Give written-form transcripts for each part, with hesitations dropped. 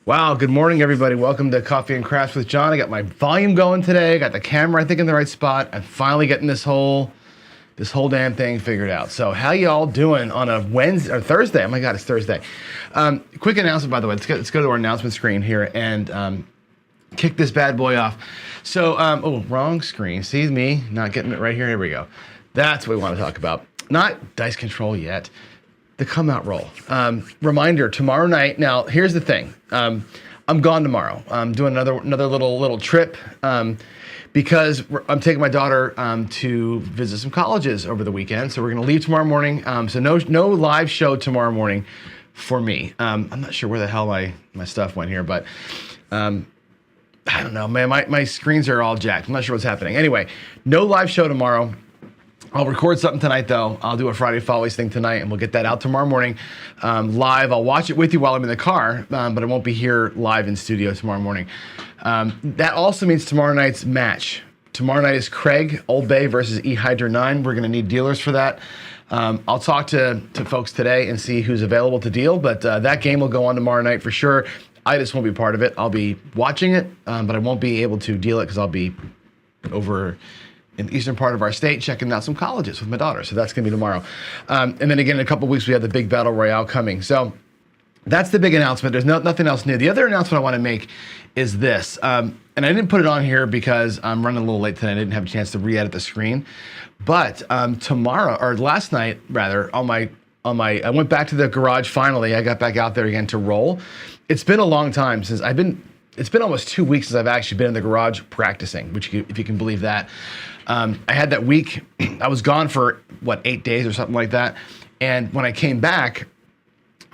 Wow, good morning, everybody. Welcome to Coffee and Crafts with John. I got my volume going today. I got the camera, I think, in the right spot. I'm finally getting this whole damn thing figured out. So how y'all doing on a Wednesday or Thursday? Oh my God, it's Thursday. Quick announcement, by the way. Let's go to our announcement screen here and kick this bad boy off. So, oh, wrong screen. See me not getting it right here. Here we go. That's what we want to talk about. Not dice control yet. The come out roll. Reminder, tomorrow night. Now, here's the thing. I'm gone tomorrow. I'm doing another little trip because I'm taking my daughter to visit some colleges over the weekend. So we're going to leave tomorrow morning. So no live show tomorrow morning for me. I'm not sure where the hell my stuff went here, but I don't know, man. My screens are all jacked. I'm not sure what's happening. Anyway, no live show tomorrow. I'll record something tonight, though. I'll do a Friday Follies thing tonight, and we'll get that out tomorrow morning live. I'll watch it with you while I'm in the car, but I won't be here live in studio tomorrow morning. That also means tomorrow night's match. Tomorrow night is Craig Old Bay versus E Hydra 9. We're going to need dealers for that. I'll talk to folks today and see who's available to deal, but that game will go on tomorrow night for sure. I just won't be part of it. I'll be watching it, but I won't be able to deal it because I'll be over in the eastern part of our state, checking out some colleges with my daughter. So that's going to be tomorrow. And then again, in a couple of weeks, we have the big battle royale coming. So that's the big announcement. There's nothing else new. The other announcement I want to make is this. And I didn't put it on here because I'm running a little late today. I didn't have a chance to re-edit the screen. But last night, rather, I went back to the garage finally. I got back out there again to roll. It's been a long time since it's been almost 2 weeks since I've actually been in the garage practicing, which if you can believe that. I had that week, I was gone for 8 days or something like that. And when I came back,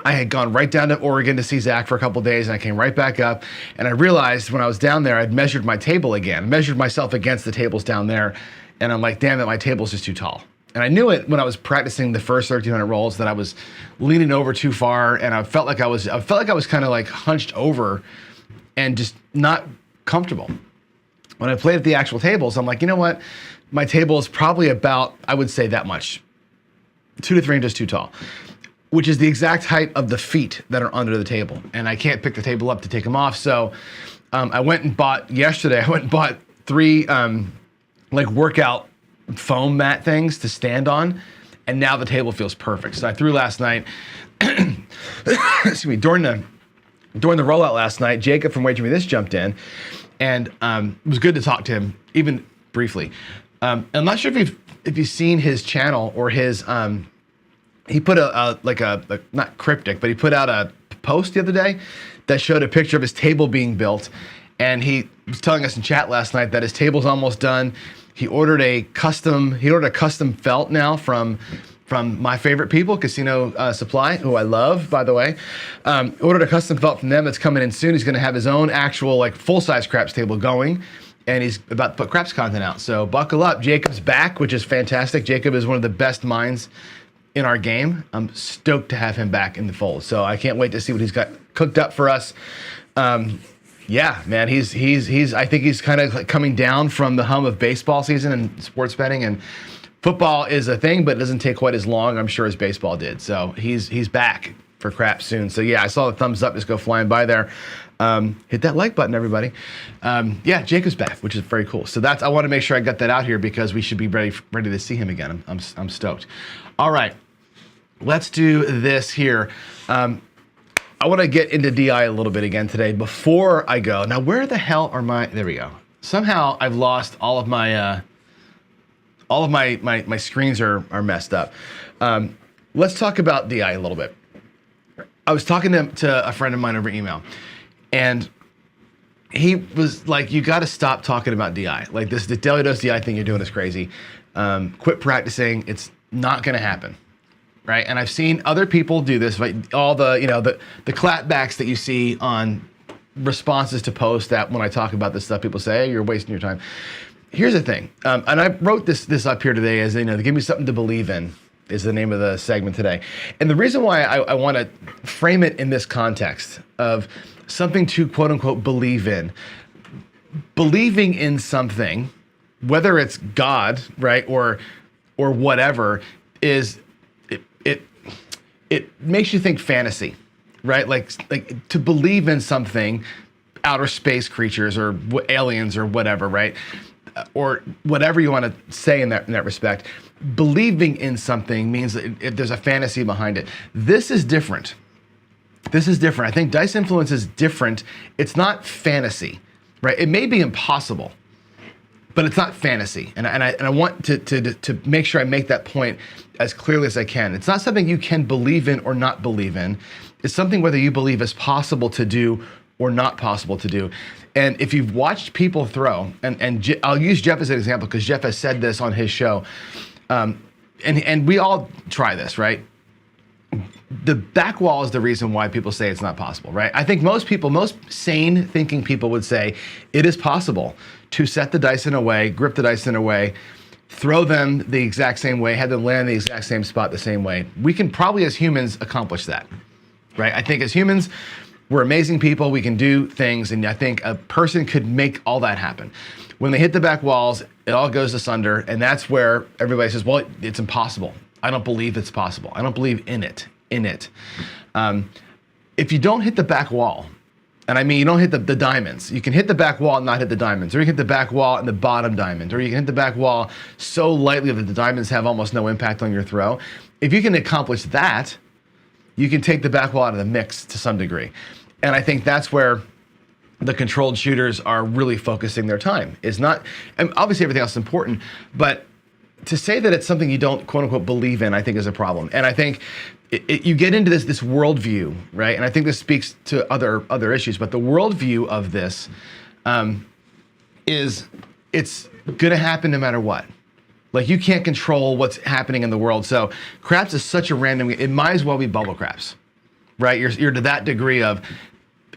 I had gone right down to Oregon to see Zach for a couple of days, and I came right back up. And I realized when I was down there, I'd measured my table again, measured myself against the tables down there. And I'm like, damn it, my table's just too tall. And I knew it when I was practicing the first 1,300 rolls that I was leaning over too far, and I felt like I was kind of like hunched over and just not comfortable. When I played at the actual tables, I'm like, you know what? My table is probably about, I would say that much, 2 to 3 inches too tall, which is the exact height of the feet that are under the table. And I can't pick the table up to take them off. So I went and bought 3 workout foam mat things to stand on. And now the table feels perfect. So I threw last night, excuse me, during the rollout last night, Jacob from Wait For Me This jumped in. And it was good to talk to him, even briefly. I'm not sure if you've seen his channel or his. He put a not cryptic, but he put out a post the other day that showed a picture of his table being built, and he was telling us in chat last night that his table's almost done. He ordered a custom felt now from my favorite people, Casino Supply, who I love, by the way. Ordered a custom felt from them that's coming in soon. He's going to have his own actual full-size craps table going, and he's about to put craps content out. So buckle up. Jacob's back, which is fantastic. Jacob is one of the best minds in our game. I'm stoked to have him back in the fold. So I can't wait to see what he's got cooked up for us. Yeah, man, I think he's kind of coming down from the hum of baseball season and sports betting, and football is a thing, but it doesn't take quite as long, I'm sure, as baseball did. So he's back for craps soon. So yeah, I saw the thumbs up just go flying by there. Hit that like button, everybody. Yeah, Jacob's back, which is very cool. So I want to make sure I got that out here because we should be ready to see him again. I'm stoked. All right, let's do this here. I want to get into DI a little bit again today before I go. Now, where the hell are there we go. Somehow I've lost all of my screens are messed up. Let's talk about DI a little bit. I was talking to a friend of mine over email, and he was like, you got to stop talking about DI. Like the daily dose DI thing you're doing is crazy. Quit practicing. It's not going to happen. Right. And I've seen other people do this, right? All the clapbacks that you see on responses to posts that when I talk about this stuff, people say, hey, you're wasting your time. Here's the thing. And I wrote this up here today as, to give me something to believe in is the name of the segment today. And the reason why I want to frame it in this context of something to quote unquote believe in, believing in something, whether it's God, right, or whatever, is it makes you think fantasy. right? Like to believe in something, outer space creatures or aliens or whatever, right? Or whatever you want to say in that respect. Believing in something means that if there's a fantasy behind it. This is different. This is different. I think dice influence is different. It's not fantasy, right? It may be impossible, but it's not fantasy. And I want to make sure I make that point as clearly as I can. It's not something you can believe in or not believe in. It's something whether you believe is possible to do or not possible to do. And if you've watched people throw, and I'll use Jeff as an example because Jeff has said this on his show, and we all try this, right? The back wall is the reason why people say it's not possible, right? I think most sane thinking people would say it is possible to set the dice in a way, grip the dice in a way, throw them the exact same way, have them land in the exact same spot the same way. We can probably as humans accomplish that, right? I think as humans, we're amazing people, we can do things, and I think a person could make all that happen. When they hit the back walls, it all goes asunder, and that's where everybody says, well, it's impossible. I don't believe it's possible. I don't believe in it. If you don't hit the back wall, and I mean you don't hit the diamonds, you can hit the back wall and not hit the diamonds, or you can hit the back wall and the bottom diamond, or you can hit the back wall so lightly that the diamonds have almost no impact on your throw. If you can accomplish that, you can take the back wall out of the mix to some degree. And I think that's where the controlled shooters are really focusing their time. Is not, and obviously everything else is important, but to say that it's something you don't quote unquote believe in, I think is a problem. And I think you get into this worldview, right? And I think this speaks to other issues, but the worldview of this is it's gonna happen no matter what. Like you can't control what's happening in the world. So craps is such a random, it might as well be bubble craps, right? You're to that degree of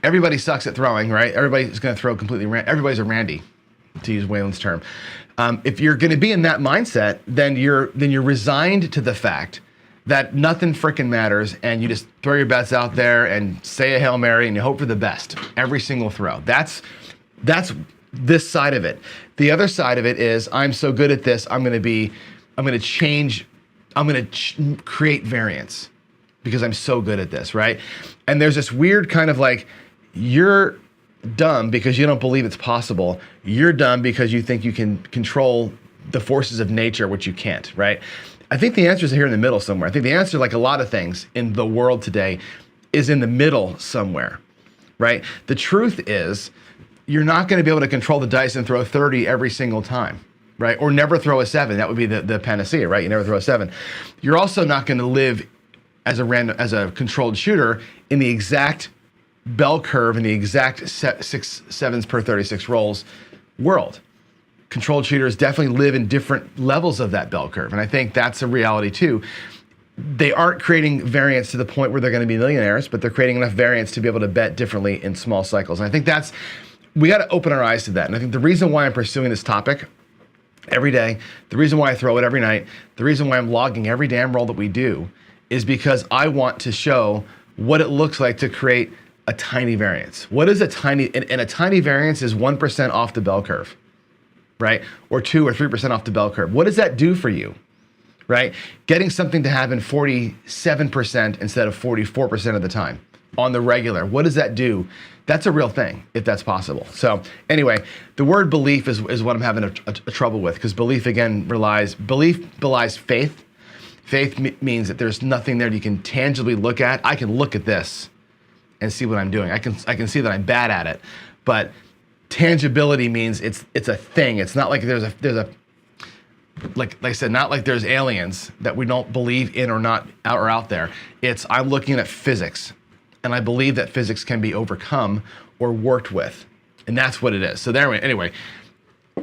everybody sucks at throwing, right? Everybody's gonna throw completely, everybody's a Randy, to use Waylon's term. If you're gonna be in that mindset, then you're resigned to the fact that nothing freaking matters and you just throw your bets out there and say a Hail Mary and you hope for the best every single throw. That's this side of it. The other side of it is I'm so good at this, I'm gonna create variance because I'm so good at this, right? And there's this weird kind of like, you're dumb because you don't believe it's possible. You're dumb because you think you can control the forces of nature, which you can't, right? I think the answer is here in the middle somewhere. I think the answer, like a lot of things in the world today, is in the middle somewhere, right? The truth is, you're not going to be able to control the dice and throw 30 every single time, right? Or never throw a 7. That would be the panacea, right? You never throw a 7. You're also not going to live as a controlled shooter in the exact bell curve in the exact 6 7s per 36 rolls world. Controlled shooters definitely live in different levels of that bell curve. And I think that's a reality too. They aren't creating variance to the point where they're going to be millionaires, but they're creating enough variance to be able to bet differently in small cycles. And I think we got to open our eyes to that. And I think the reason why I'm pursuing this topic every day, the reason why I throw it every night, the reason why I'm logging every damn roll that we do is because I want to show what it looks like to create a tiny variance. What is a tiny, and a tiny variance is 1% off the bell curve, right? Or 2 or 3% off the bell curve. What does that do for you, right? Getting something to happen 47% instead of 44% of the time on the regular. What does that do? That's a real thing, if that's possible. So anyway, the word belief is what I'm having a trouble with, because belief belies faith. Faith means that there's nothing there you can tangibly look at. I can look at this and see what I'm doing. I can see that I'm bad at it, but tangibility means it's a thing. It's not like there's a like I said, not like there's aliens that we don't believe in or not out there. It's I'm looking at physics, and I believe that physics can be overcome or worked with, and that's what it is. So there. Anyway,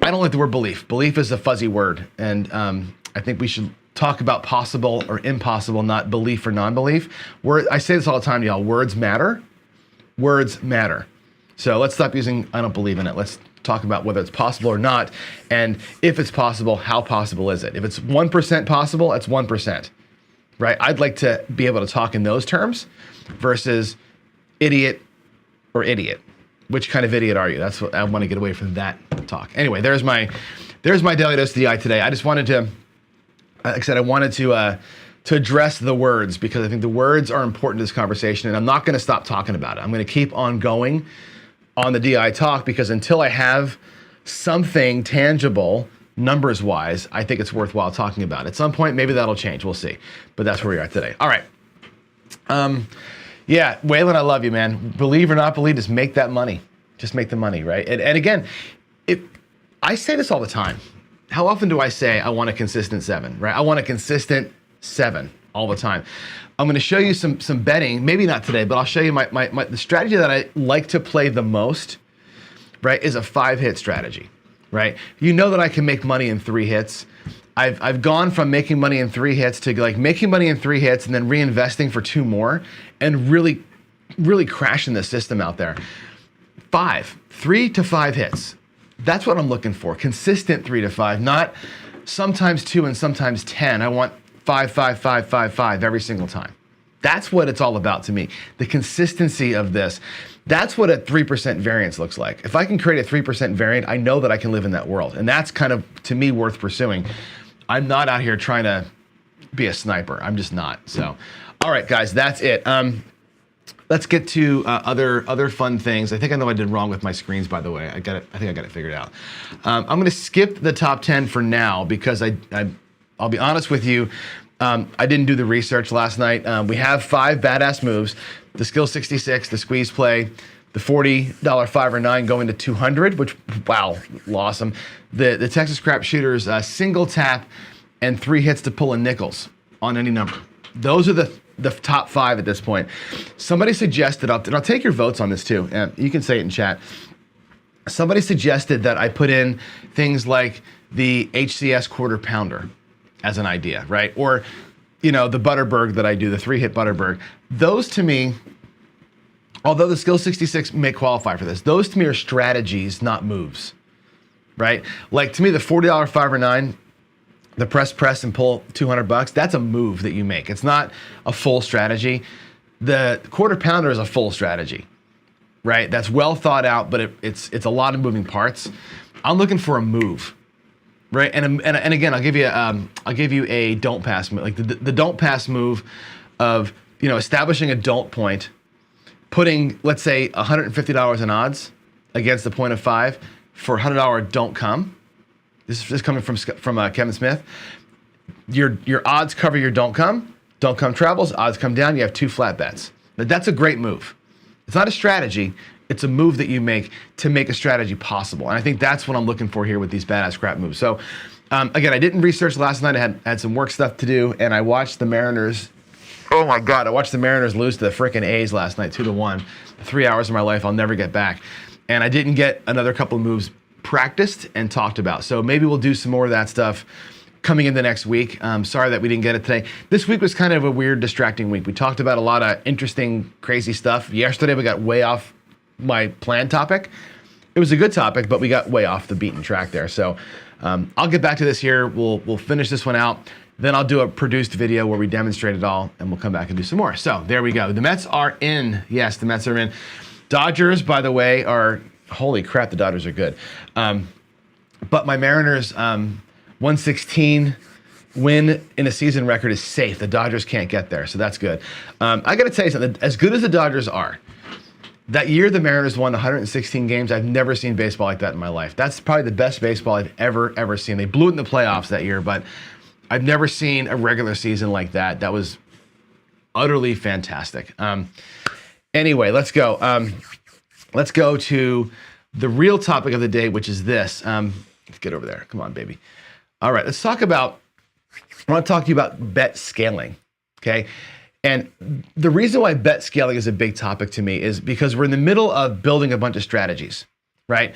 I don't like the word belief. Belief is a fuzzy word, and I think we should talk about possible or impossible, not belief or non-belief. I say this all the time to y'all, words matter. Words matter. So let's stop using I don't believe in it. Let's talk about whether it's possible or not. And if it's possible, how possible is it? If it's 1% possible, that's 1%, right? I'd like to be able to talk in those terms versus idiot or idiot. Which kind of idiot are you? That's what I want to get away from that talk. Anyway, there's my daily dose of the eye today. I just wanted to, like I said, I wanted to to address the words, because I think the words are important to this conversation, and I'm not going to stop talking about it. I'm going to keep on going on the DI talk, because until I have something tangible, numbers wise, I think it's worthwhile talking about. At some point, maybe that'll change. We'll see. But that's where we are today. All right. Yeah, Waylon, I love you, man. Believe or not believe, just make that money. Just make the money, right? And again, I say this all the time. How often do I say I want a consistent 7, right? I want a consistent 7 all the time. I'm going to show you some betting, maybe not today, but I'll show you the strategy that I like to play the most, right, is a 5-hit strategy, right? You know that I can make money in 3 hits. I've gone from making money in 3 hits to like making money in 3 hits and then reinvesting for 2 more and really, really crashing the system out there. 3 to 5 hits. That's what I'm looking for. Consistent 3 to 5, not sometimes 2 and sometimes 10. I want 5, 5, 5, 5, 5 every single time. That's what it's all about to me. The consistency of this. That's what a 3% variance looks like. If I can create a 3% variant, I know that I can live in that world. And that's kind of, to me, worth pursuing. I'm not out here trying to be a sniper. I'm just not. So, all right, guys, that's it. Let's get to other fun things. I think I know what I did wrong with my screens, by the way. I think I got it figured out. I'm going to skip the top 10 for now because I'll be honest with you. I didn't do the research last night. We have 5 badass moves: the skill 66, the squeeze play, the $40 5 or 9 going to 200, which, wow, awesome. The Texas Crap Shooters single tap and 3 hits to pull in nickels on any number. Those are the top 5 at this point. Somebody suggested, and I'll take your votes on this too. You can say it in chat. Somebody suggested that I put in things like the HCS quarter pounder as an idea, right? Or, the Butterberg that I do, the 3-hit Butterberg. Those to me, although the skill 66 may qualify for this, those to me are strategies, not moves, right? Like to me, the $40 5 or 9, the press and pull $200, that's a move that you make. It's not a full strategy. The quarter pounder is a full strategy, right? That's well thought out, but it's a lot of moving parts. I'm looking for a move. Right, and again, I'll give you a don't pass move, like the don't pass move of establishing a don't point, putting, let's say, $150 in odds against the point of 5 for $100 don't come. This is coming from Kevin Smith. Your odds cover your don't come travels, odds come down. You have 2 flat bets. But that's a great move. It's not a strategy. It's a move that you make to make a strategy possible. And I think that's what I'm looking for here with these badass crap moves. So again, I didn't research last night. I had some work stuff to do, and I watched the Mariners. Oh my God, I watched the Mariners lose to the frickin' A's last night, 2-1. 3 hours of my life I'll never get back. And I didn't get another couple of moves practiced and talked about. So maybe we'll do some more of that stuff coming in the next week. Sorry that we didn't get it today. This week was kind of a weird, distracting week. We talked about a lot of interesting, crazy stuff. Yesterday we got way off my planned topic. It was a good topic, but we got way off the beaten track there. So I'll get back to this here. We'll finish this one out. Then I'll do a produced video where we demonstrate it all, and we'll come back and do some more. So there we go. The Mets are in. Yes, the Mets are in. Dodgers, by the way, are, holy crap, the Dodgers are good. But my Mariners 116 win in a season record is safe. The Dodgers can't get there, so that's good. I got to tell you something. As good as the Dodgers are, that year the Mariners won 116 games, I've never seen baseball like that in my life. That's probably the best baseball I've ever seen. They blew it in the playoffs that year, but I've never seen a regular season like that. That was utterly fantastic. Anyway, let's go. Let's go to the real topic of the day, which is this. Let's get over there. Come on, baby. All right, let's talk about, I want to talk to you about bet scaling, okay? And the reason why bet scaling is a big topic to me is because we're in the middle of building a bunch of strategies, right?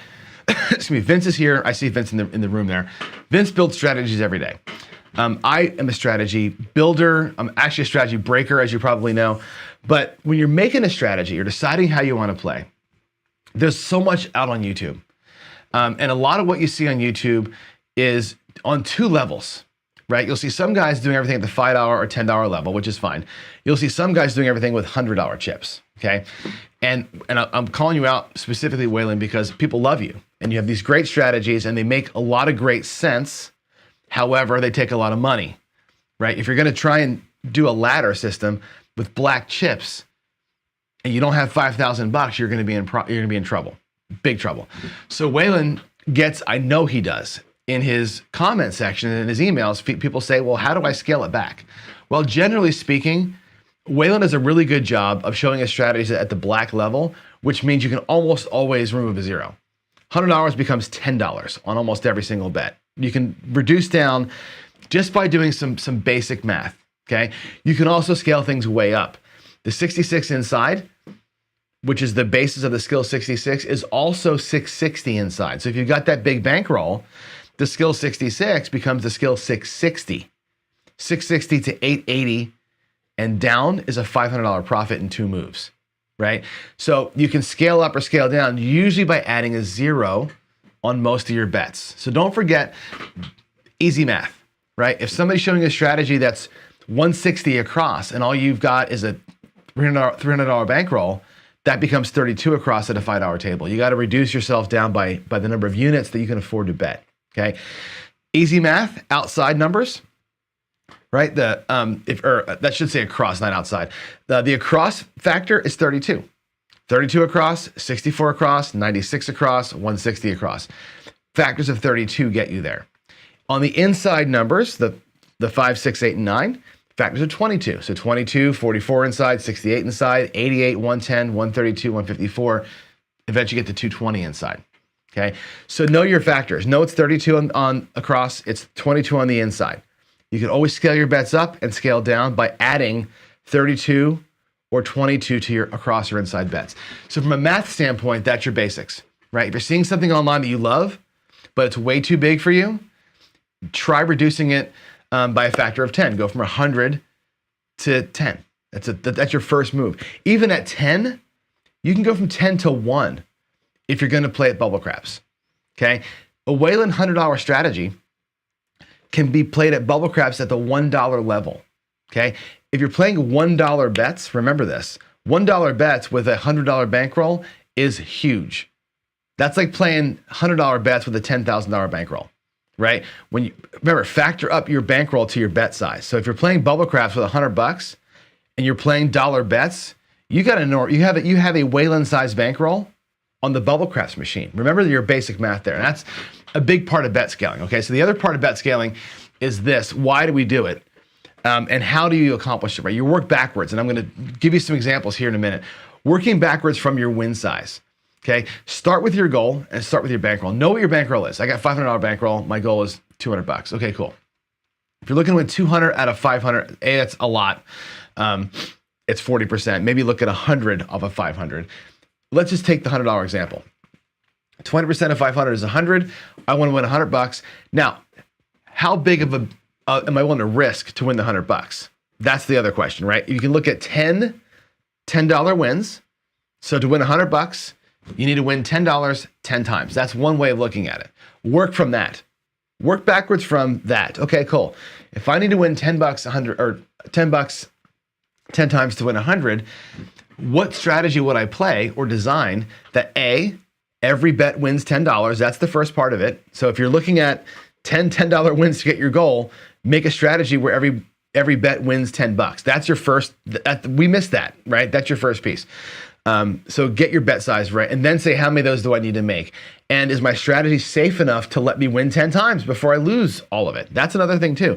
Excuse me, Vince is here. I see Vince in the room there. Vince builds strategies every day. I am a strategy builder. I'm actually a strategy breaker, as you probably know. But when you're making a strategy, you're deciding how you want to play, there's so much out on YouTube. And a lot of what you see on YouTube is on 2 levels. Right? You'll see some guys doing everything at the $5 or $10 level, which is fine. You'll see some guys doing everything with $100 chips, okay? And I'm calling you out specifically, Waylon, because people love you. And you have these great strategies, and they make a lot of great sense. However, they take a lot of money, right? If you're going to try and do a ladder system with black chips and you don't have $5,000, you're going to be in trouble, big trouble. So Waylon gets, I know he does, in his comment section and in his emails, people say, well, how do I scale it back? Well, generally speaking, Waylon does a really good job of showing us strategies at the black level, which means you can almost always remove a zero. $100 becomes $10 on almost every single bet. You can reduce down just by doing some basic math, okay? You can also scale things way up. The 66 inside, which is the basis of the skill 66, is also 660 inside. So if you've got that big bankroll, the skill 66 becomes the skill 660. 660 to 880 and down is a $500 profit in 2 moves, right? So you can scale up or scale down usually by adding a zero on most of your bets. So don't forget, easy math, right? If somebody's showing a strategy that's 160 across and all you've got is a $300 bankroll, that becomes 32 across at a $5 table. You got to reduce yourself down by the number of units that you can afford to bet, okay? Easy math, outside numbers, right? That should say across, not outside. The across factor is 32. 32 across, 64 across, 96 across, 160 across. Factors of 32 get you there. On the inside numbers, the 5, 6, 8, and 9, factors of 22. So 22, 44 inside, 68 inside, 88, 110, 132, 154. Eventually get to 220 inside. Okay. So know your factors. Know it's 32 on across, it's 22 on the inside. You can always scale your bets up and scale down by adding 32 or 22 to your across or inside bets. So from a math standpoint, that's your basics, right? If you're seeing something online that you love, but it's way too big for you, try reducing it by a factor of 10. Go from 100 to 10. That's your first move. Even at 10, you can go from 10 to 1 if you're going to play at bubble craps. Okay? A Waylon $100 strategy can be played at bubble craps at the $1 level. Okay? If you're playing $1 bets, remember this, $1 bets with a $100 bankroll is huge. That's like playing $100 bets with a $10,000 bankroll. Right? Remember, factor up your bankroll to your bet size. So if you're playing bubble craps with $100 and you're playing dollar bets, you have a Waylon size bankroll on the bubble craps machine. Remember your basic math there. And that's a big part of bet scaling. Okay. So the other part of bet scaling is this. Why do we do it? And how do you accomplish it? Right? You work backwards. And I'm going to give you some examples here in a minute. Working backwards from your win size. Okay, start with your goal and start with your bankroll. Know what your bankroll is. I got $500 bankroll. My goal is $200. Okay, cool. If you're looking to win 200 out of 500, that's a lot. It's 40%. Maybe look at 100 off of 500. Let's just take the $100 example. 20% of 500 is 100. I want to win $100. Now, how big of am I willing to risk to win the $100? That's the other question, right? You can look at $10 wins. So to win $100, you need to win $10 10 times. That's one way of looking at it. Work from that. Work backwards from that. Okay, cool. If I need to win $10, 100, or $10 10 times to win 100, what strategy would I play or design that every bet wins $10? That's the first part of it. So if you're looking at $10 wins to get your goal, make a strategy where every bet wins $10. That's your first. We missed that, right? That's your first piece. So get your bet size right, and then say, how many of those do I need to make? And is my strategy safe enough to let me win 10 times before I lose all of it? That's another thing too.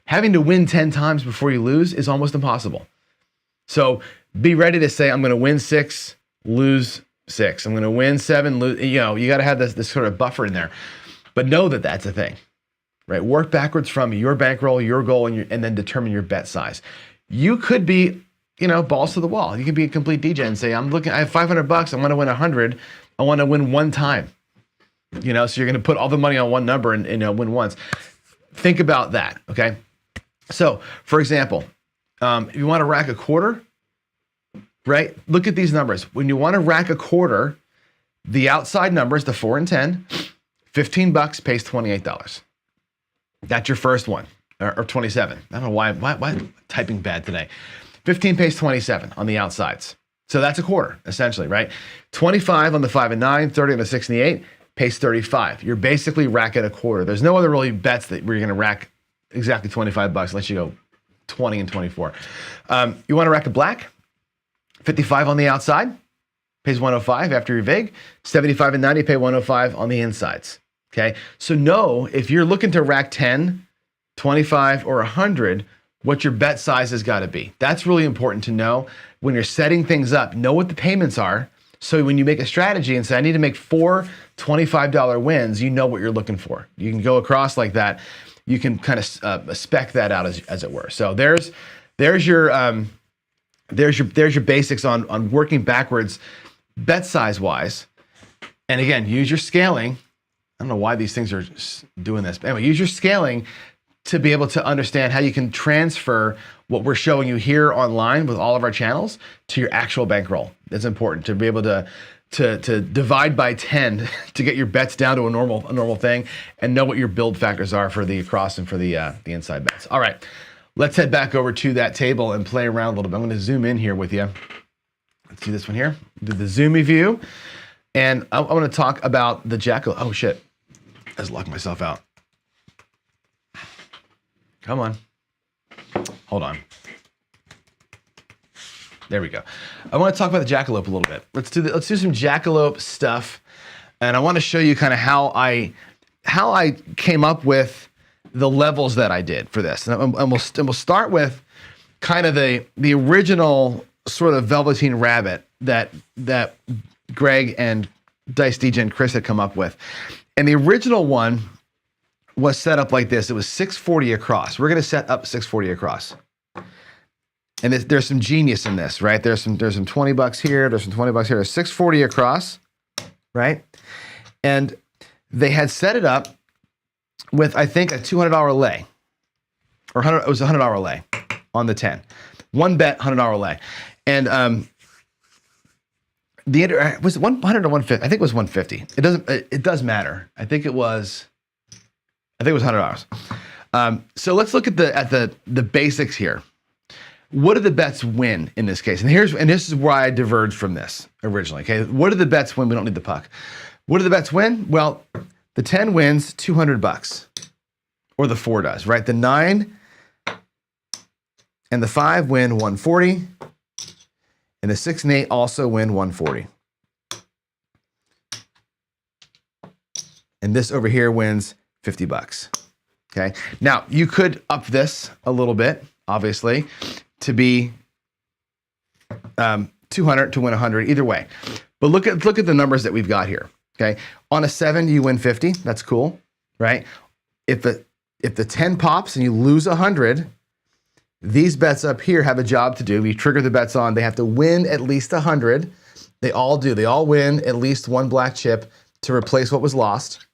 Having to win 10 times before you lose is almost impossible. So be ready to say, I'm going to win 6, lose 6. I'm going to win 7, lose. You got to have this sort of buffer in there. But know that that's a thing, right? Work backwards from your bankroll, your goal, and then determine your bet size. You could be balls to the wall. You can be a complete DJ and say, I have $500. I want to win 100. I want to win one time. So you're going to put all the money on one number and win once. Think about that. Okay. So for example, if you want to rack a quarter, right? Look at these numbers. When you want to rack a quarter, the outside numbers, the 4 and 10, $15 pays $28. That's your first one, or 27. I don't know why I'm typing bad today. 15 pays 27 on the outsides. So that's a quarter, essentially, right? 25 on the 5 and 9, 30 on the 6 and the 8 pays 35. You're basically racking a quarter. There's no other really bets that where you're going to rack exactly $25 unless you go 20 and 24. You want to rack a black, 55 on the outside, pays 105 after your vig, 75 and 90 pay 105 on the insides. Okay, so know if you're looking to rack 10, 25, or 100, what your bet size has got to be. That's really important to know when you're setting things up. Know what the payments are. So when you make a strategy and say, I need to make 4 $25 wins, you know what you're looking for. You can go across like that. You can kind of spec that out as it were. So there's your basics on working backwards, bet size wise. And again, use your scaling. I don't know why these things are doing this. But anyway, use your scaling to be able to understand how you can transfer what we're showing you here online with all of our channels to your actual bankroll. It's important to be able to divide by 10 to get your bets down to a normal thing and know what your build factors are for the across and for the inside bets. All right, let's head back over to that table and play around a little bit. I'm going to zoom in here with you. Let's do this one here. Do the zoomy view. And I want to talk about the Jackalope. Oh shit, I just locked myself out. Come on. Hold on. There we go. I want to talk about the Jackalope a little bit. Let's do some Jackalope stuff, and I want to show you kind of how I came up with the levels that I did for this, and we'll start with kind of the original sort of Velveteen Rabbit that Greg and Dice DJ and Chris had come up with, and the original one was set up like this. It was 640 across. We're going to set up 640 across. And there's some genius in this, right? There's some $20 here. There's some $20 here. There's 640 across, right? And they had set it up with, I think, a $200 lay, or it was a $100 lay on the 10. One bet, $100 lay, and was it 100 or 150? I think it was 150. It does matter. I think it was $100. So let's look at the basics here. What do the bets win in this case? And this is why I diverged from this originally. Okay, what do the bets win? We don't need the puck. What do the bets win? Well, the 10 wins $200, or the 4 does, right? The 9 and the 5 win 140, and the 6 and 8 also win 140. And this over here wins $50. Okay. Now you could up this a little bit, obviously, to be 200 to win 100. Either way, but look at the numbers that we've got here. Okay. On a 7, you win 50. That's cool, right? If the 10 pops and you lose 100, these bets up here have a job to do. We trigger the bets on. They have to win at least 100. They all do. They all win at least one black chip to replace what was lost,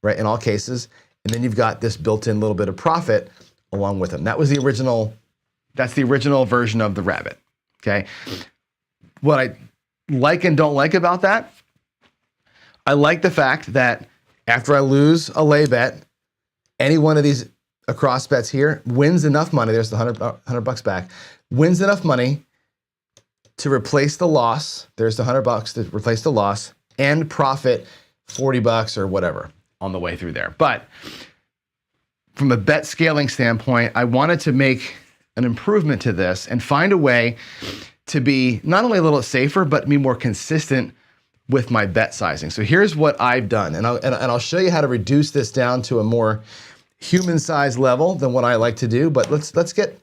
right? In all cases. And then you've got this built-in little bit of profit along with them. That's the original version of the rabbit, okay? What I like and don't like about that, I like the fact that after I lose a lay bet, any one of these across bets here wins enough money, there's the $100 back, wins enough money to replace the loss, there's the $100 to replace the loss, and profit $40 or whatever on the way through there. But from a bet scaling standpoint, I wanted to make an improvement to this and find a way to be not only a little safer, but be more consistent with my bet sizing. So here's what I've done, and I'll show you how to reduce this down to a more human size level than what I like to do. But let's get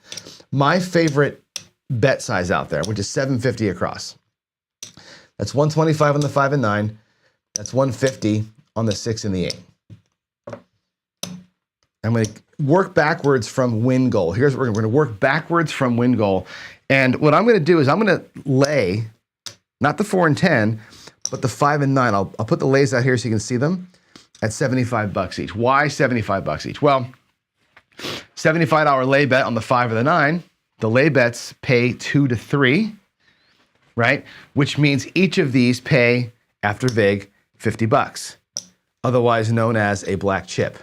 my favorite bet size out there, which is 750 across. That's 125 on the 5 and 9. That's 150 on the 6 and the 8. I'm going to work backwards from win goal. Here's what we're going to work backwards from win goal. And what I'm going to do is I'm going to lay, not the 4 and 10, but the 5 and 9. I'll put the lays out here so you can see them at $75 each. Why $75 each? Well, $75 lay bet on the 5 or the 9. The lay bets pay 2 to 3, right? Which means each of these pay, after vig, $50, otherwise known as a black chip.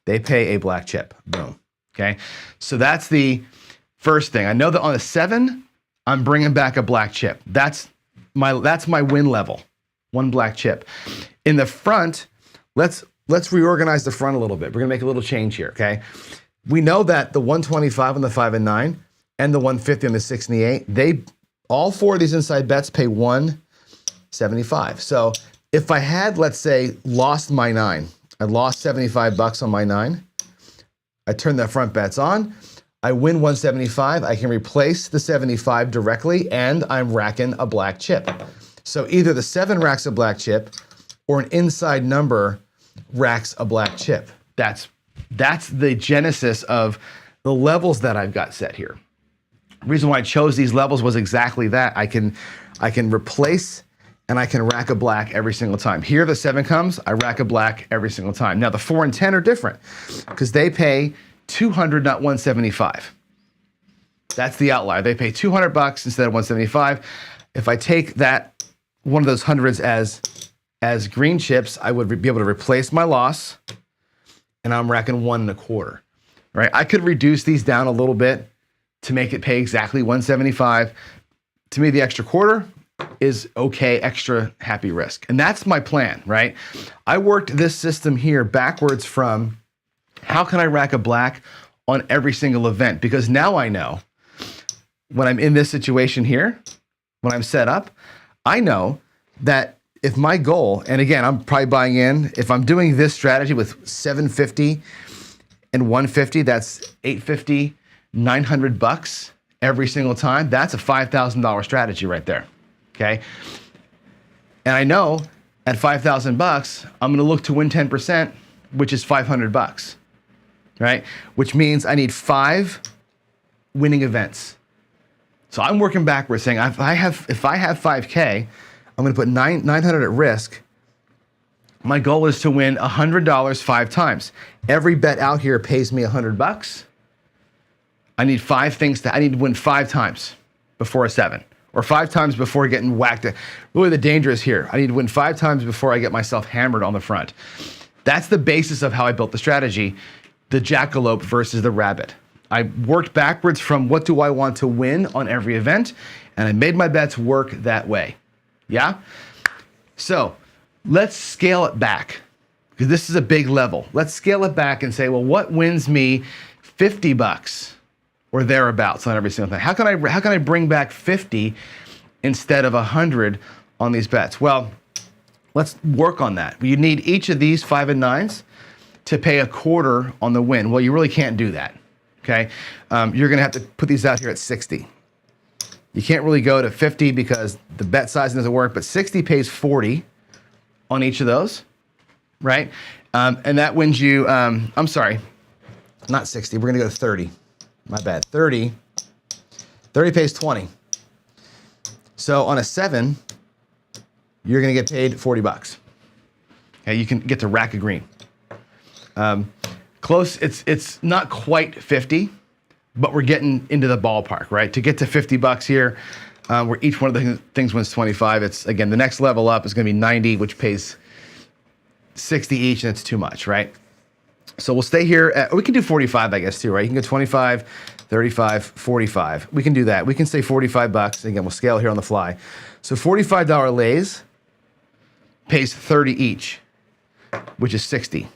They pay a black chip. Boom. Okay. So that's the first thing. I know that on a 7, I'm bringing back a black chip. That's my win level. One black chip. In the front, let's reorganize the front a little bit. We're gonna make a little change here. Okay. We know that the 125 on the 5 and 9 and the 150 on the 6 and the 8, all four of these inside bets pay 175. So if I had, let's say, lost my 9, I lost 75 bucks on my 9, I turn the front bets on, I win 175, I can replace the 75 directly, and I'm racking a black chip. So either the 7 racks a black chip or an inside number racks a black chip. That's the genesis of the levels that I've got set here. The reason why I chose these levels was exactly that. I can replace and I can rack a black every single time. Here the 7 comes, I rack a black every single time. Now the 4 and 10 are different because they pay 200, not 175. That's the outlier. They pay 200 bucks instead of 175. If I take that, one of those hundreds as green chips, I would be able to replace my loss, and I'm racking 1 1/4, right? I could reduce these down a little bit to make it pay exactly 175. To me, the extra quarter is okay, extra happy risk. And that's my plan, right? I worked this system here backwards from how can I rack a black on every single event? Because now I know when I'm in this situation here, when I'm set up, I know that if my goal, and again, I'm probably buying in, if I'm doing this strategy with 750 and 150, that's 850, 900 bucks every single time. That's a $5,000 strategy right there, okay? And I know at 5,000 bucks, I'm gonna look to win 10%, which is 500 bucks, right? Which means I need 5 winning events. So I'm working backwards saying if I have 5K, I'm gonna put 900 at risk. My goal is to win $100 5 times. Every bet out here pays me 100 bucks. I need 5 things I need to win 5 times before a 7, or 5 times before getting whacked. Really the danger is here. I need to win 5 times before I get myself hammered on the front. That's the basis of how I built the strategy, the jackalope versus the rabbit. I worked backwards from what do I want to win on every event, and I made my bets work that way. Yeah? So let's scale it back, because this is a big level. Let's scale it back and say, well, what wins me 50 bucks or thereabouts on every single thing? How can I bring back 50 instead of 100 on these bets? Well, let's work on that. You need each of these 5 and 9s to pay a quarter on the win. Well, you really can't do that, okay? You're gonna have to put these out here at 60. You can't really go to 50 because the bet size doesn't work, but 60 pays 40 on each of those, right? And that wins you, I'm sorry, not 60, we're gonna go to 30. My bad, 30 pays 20. So on a 7, you're gonna get paid 40 bucks. Okay, you can get to rack a green. Close, it's not quite 50, but we're getting into the ballpark, right? To get to 50 bucks here, where each one of the things wins 25, it's, again, the next level up is gonna be 90, which pays 60 each, and it's too much, right? So we'll stay here, we can do 45, I guess, too, right? You can go 25, 35, 45. We can do that. We can say 45 bucks. Again, we'll scale here on the fly. So $45 lays pays 30 each, which is 60.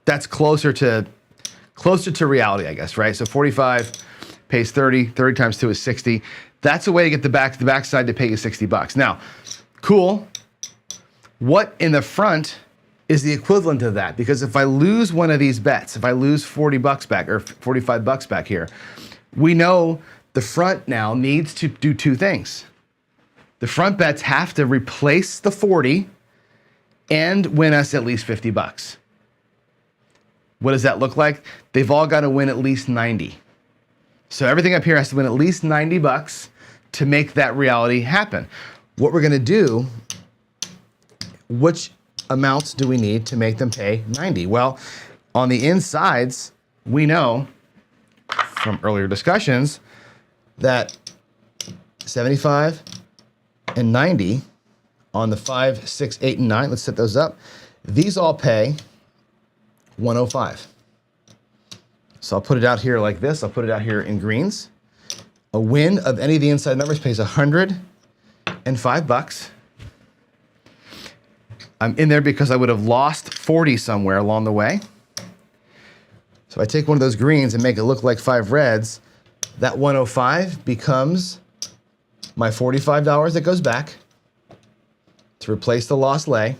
That's closer to reality, I guess, right? So 45 pays 30, 30 times 2 is 60. That's a way to get the backside to pay you 60 bucks. Now, cool. What in the front is the equivalent of that? Because if I lose one of these bets, if I lose 40 bucks back or 45 bucks back here, we know the front now needs to do 2 things. The front bets have to replace the 40 and win us at least 50 bucks. What does that look like? They've all got to win at least 90. So everything up here has to win at least 90 bucks to make that reality happen. What we're gonna do, which amounts do we need to make them pay 90? Well, on the insides, we know from earlier discussions that 75 and 90 on the 5, 6, 8, and 9, let's set those up. These all pay 105. So I'll put it out here like this. I'll put it out here in greens. A win of any of the inside numbers pays 105 bucks. I'm in there because I would have lost 40 somewhere along the way. So if I take one of those greens and make it look like 5 reds, that 105 becomes my $45 that goes back to replace the lost lay.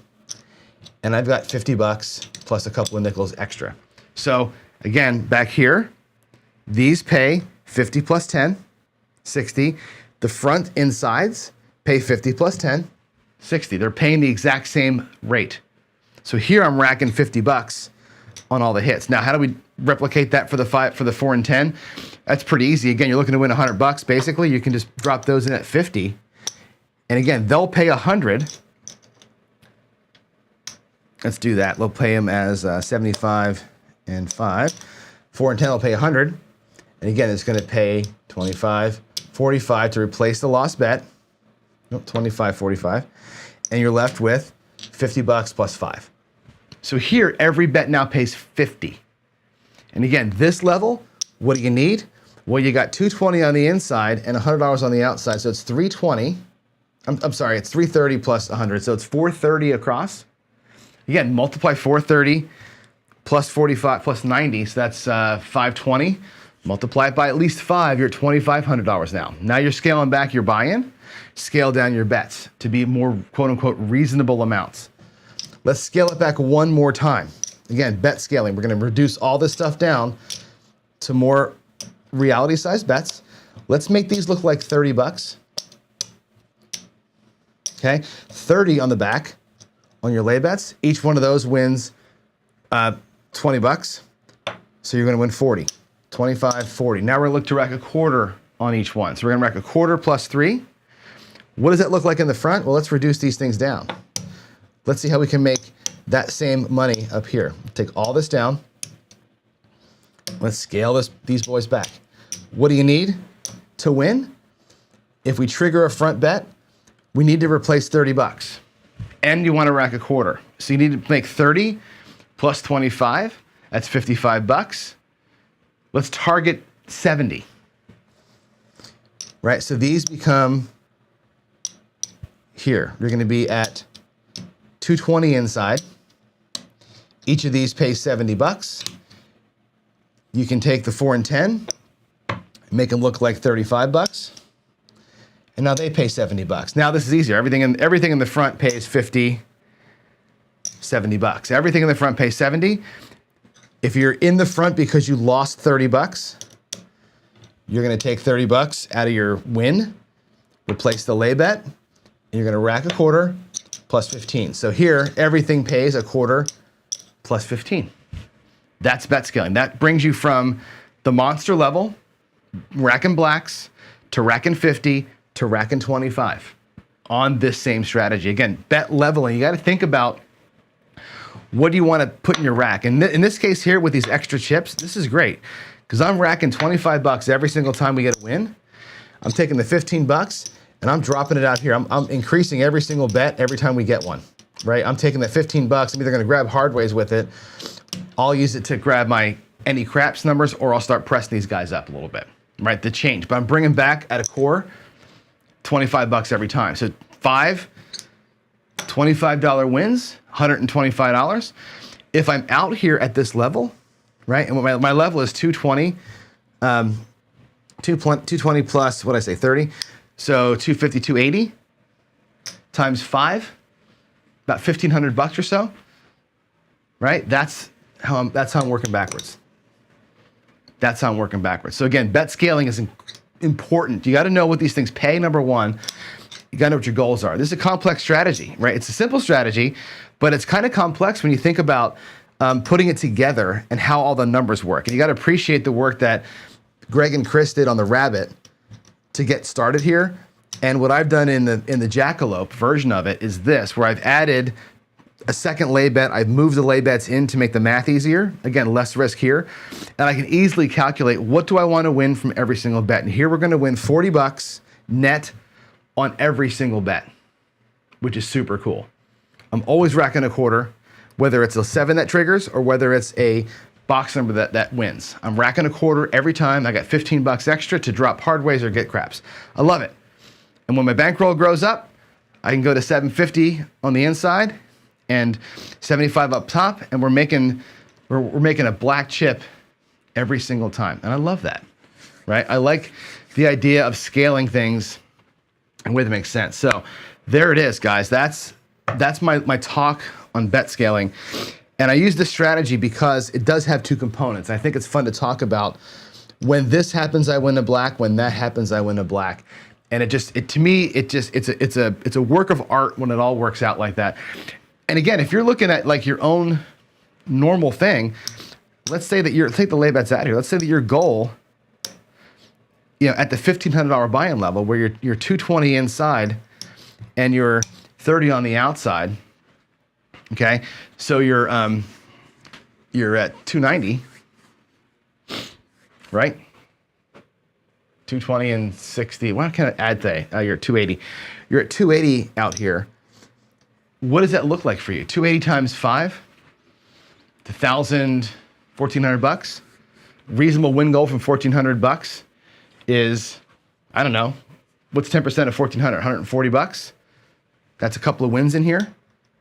And I've got 50 bucks plus a couple of nickels extra. So again, back here, these pay 50 plus 10, 60. The front insides pay 50 plus 10, 60. They're paying the exact same rate. So here I'm racking 50 bucks on all the hits. Now, how do we replicate that for the 4 and 10? That's pretty easy. Again, you're looking to win 100 bucks. Basically, you can just drop those in at 50. And again, they'll pay 100. Let's do that. They'll pay them as 75 and 5. 4 and 10 will pay 100. And again, it's going to pay 25, 45 to replace the lost bet. Nope, 25, 45. And you're left with 50 bucks plus 5. So here, every bet now pays 50. And again, this level, what do you need? Well, you got 220 on the inside and $100 on the outside. So it's 320. I'm sorry, it's 330 plus 100. So it's 430 across. Again, multiply 430 plus 45 plus 90. So that's 520. Multiply it by at least 5. You're at $2,500 now. Now you're scaling back your buy-in. Scale down your bets to be more quote-unquote reasonable amounts. Let's scale it back one more time. Again, bet scaling. We're going to reduce all this stuff down to more reality-sized bets. Let's make these look like 30 bucks. Okay, 30 on the back on your lay bets. Each one of those wins 20 bucks. So you're going to win 40. 25, 40. Now we're going to look to rack a quarter on each one. So we're going to rack a quarter plus 3. What does that look like in the front? Well, let's reduce these things down. Let's see how we can make that same money up here. Take all this down. Let's scale these boys back. What do you need to win? If we trigger a front bet, we need to replace 30 bucks. And you want to rack a quarter. So you need to make 30 plus 25. That's 55 bucks. Let's target 70. Right, so these become here. You're going to be at 220 inside. Each of these pays 70 bucks. You can take the 4 and 10, make them look like 35 bucks. And now they pay 70 bucks. Now this is easier. Everything in the front pays 50, 70 bucks. Everything in the front pays 70. If you're in the front because you lost 30 bucks, you're going to take 30 bucks out of your win, replace the lay bet, and you're going to rack a quarter plus 15. So here, everything pays a quarter plus 15. That's bet scaling. That brings you from the monster level, racking blacks, to racking 50, to racking 25 on this same strategy. Again, bet leveling. You got to think about what do you want to put in your rack. And in this case here with these extra chips, this is great because I'm racking 25 bucks every single time we get a win. I'm taking the 15 bucks and I'm dropping it out here. I'm increasing every single bet every time we get one, right? I'm taking the 15 bucks. I'm either going to grab hardways with it. I'll use it to grab my any craps numbers, or I'll start pressing these guys up a little bit, right? The change, but I'm bringing back at a core 25 bucks every time. So 5 $25 wins, $125. If I'm out here at this level, right, and my level is 220, 220 plus, what did I say, 30? So 250, 280 times 5, about 1,500 bucks or so, right? That's how I'm working backwards. That's how I'm working backwards. So again, bet scaling is important. You got to know what these things pay, number one. You got to know what your goals are. This is a complex strategy, right? It's a simple strategy, but it's kind of complex when you think about putting it together and how all the numbers work. And you got to appreciate the work that Greg and Chris did on the rabbit to get started here. And what I've done in the Jackalope version of it is this, where I've added a second lay bet. I've moved the lay bets in to make the math easier. Again, less risk here. And I can easily calculate what do I want to win from every single bet. And here we're going to win 40 bucks net on every single bet, which is super cool. I'm always racking a quarter, whether it's a 7 that triggers or whether it's a box number that wins. I'm racking a quarter every time. I got 15 bucks extra to drop hardways or get craps. I love it. And when my bankroll grows up, I can go to 750 on the inside and 75 up top, and we're making a black chip every single time. And I love that, right? I like the idea of scaling things and where it makes sense. So there it is, guys. That's my talk on bet scaling. And I use this strategy because it does have two components. I think it's fun to talk about. When this happens, I win a black. When that happens, I win a black. And to me, it's a work of art when it all works out like that. And again, if you're looking at like your own normal thing, let's say that take the lay bets out here. Let's say that your goal, at the $1,500 buy-in level, where you're 220 inside and you're 30 on the outside. Okay, so you're at 290, right? 220 and 60. What kind of add they? You're at 280. You're at 280 out here. What does that look like for you? 280 times 5? 1,000, 1,400 bucks. Reasonable win goal from 1,400 bucks is, I don't know, what's 10% of 1,400? 140 bucks. That's a couple of wins in here.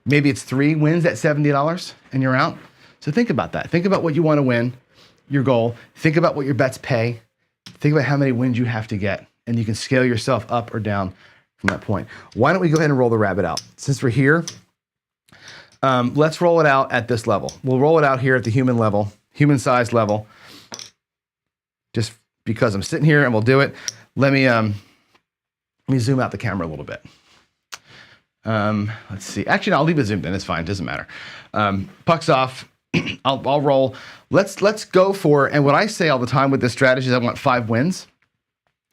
Maybe it's 3 wins at $70 and you're out. So think about that. Think about what you want to win, your goal. Think about what your bets pay. Think about how many wins you have to get, and you can scale yourself up or down from that point. Why don't we go ahead and roll the rabbit out? Since we're here, let's roll it out at this level. We'll roll it out here at the human level, human size level, just because I'm sitting here, and we'll do it. Let me zoom out the camera a little bit. Let's see. Actually, no, I'll leave it zoomed in. It's fine. It doesn't matter. Puck's off. I'll roll. Let's go for, and what I say all the time with this strategy is I want 5 wins.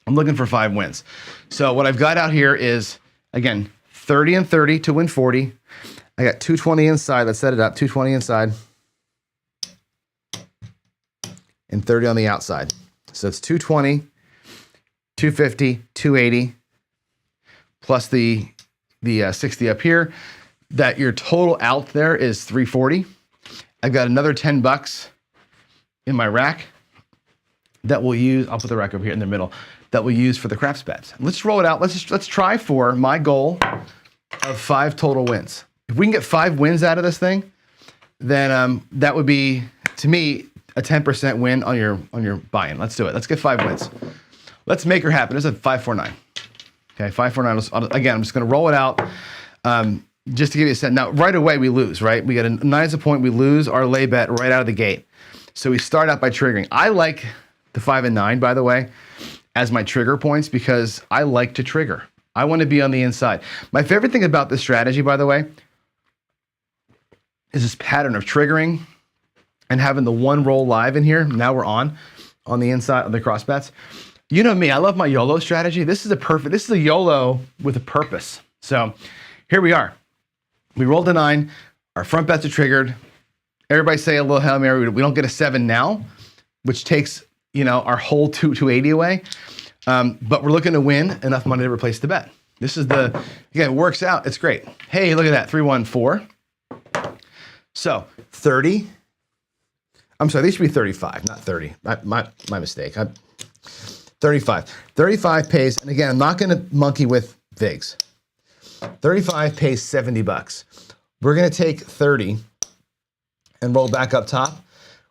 I'm looking for 5 wins. So what I've got out here is, again, 30 and 30 to win 40. I got 220 inside. Let's set it up. 220 inside and 30 on the outside. So it's 220, 250, 280 plus the 60 up here. That your total out there is 340. I've got another 10 bucks in my rack that we'll use. I'll put the rack over here in the middle that we'll use for the craps bets. Let's roll it out. Let's try for my goal of 5 total wins. If we can get 5 wins out of this thing, then that would be, to me, a 10% win on your buy-in. Let's do it. Let's get 5 wins. Let's make her happen. This is a 549. Okay, 549. Again, I'm just going to roll it out. Just to give you a sense. Now, right away, we lose, right? We get a 9 as a point. We lose our lay bet right out of the gate. So we start out by triggering. I like the 5 and 9, by the way, as my trigger points because I like to trigger. I want to be on the inside. My favorite thing about this strategy, by the way, is this pattern of triggering and having the one roll live in here. Now we're on the inside of the cross bets. You know me, I love my YOLO strategy. This is a YOLO with a purpose. So here we are. We rolled a 9. Our front bets are triggered. Everybody say a little Hail Mary. We don't get a 7 now, which takes our whole 280 away. But we're looking to win enough money to replace the bet. This is again, it works out. It's great. Hey, look at that, 314. So 30. I'm sorry, these should be 35, not 30. My mistake. 35. 35 pays, and again, I'm not going to monkey with VIGs. 35 pays 70 bucks. We're going to take 30 and roll back up top.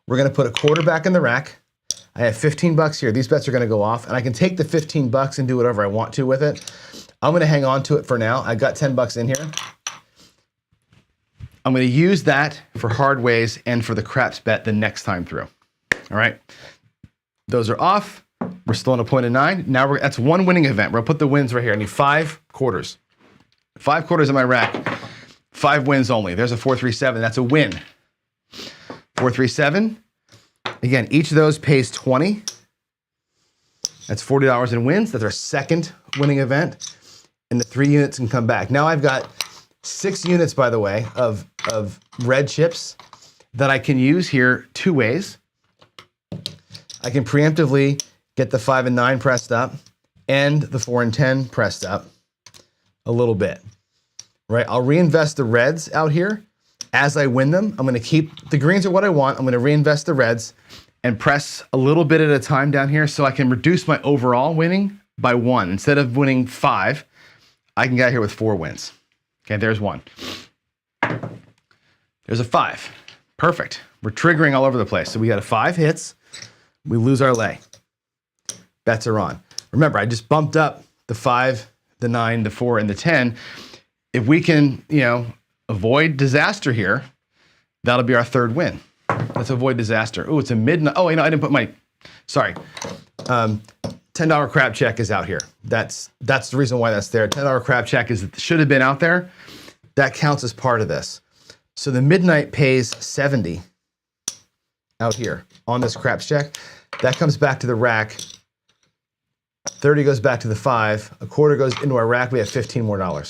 We're going to put a quarter back in the rack. I have 15 bucks here. These bets are going to go off, and I can take the 15 bucks and do whatever I want to with it. I'm going to hang on to it for now. I got 10 bucks in here. I'm going to use that for hard ways and for the craps bet the next time through. All right. Those are off. We're still on a point of 9. Now that's one winning event. We're going to put the wins right here. I need 5 quarters. 5 quarters in my rack. 5 wins only. There's a 437. That's a win. 437. Again, each of those pays 20. That's $40 in wins. That's our second winning event. And the 3 units can come back. Now I've got 6 units, by the way, of red chips that I can use here 2 ways. I can preemptively get the 5 and 9 pressed up and the 4 and 10 pressed up a little bit, right? I'll reinvest the reds out here as I win them. I'm going to keep the greens are what I want. I'm going to reinvest the reds and press a little bit at a time down here so I can reduce my overall winning by 1. Instead of winning 5, I can get out here with 4 wins. Okay, there's 1. There's a 5. Perfect. We're triggering all over the place. So we got a 5 hits. We lose our lay. Bets are on. Remember, I just bumped up the 5, the 9, the 4, and the 10. If we can, avoid disaster here, that'll be our third win. Let's avoid disaster. Oh, it's a midnight. Oh, I didn't put my, sorry. $10 crab check is out here. That's the reason why that's there. $10 crab check should have been out there. That counts as part of this. So the midnight pays 70 out here on this craps check. That comes back to the rack. 30 goes back to the 5. A quarter goes into our rack. We have $15 more,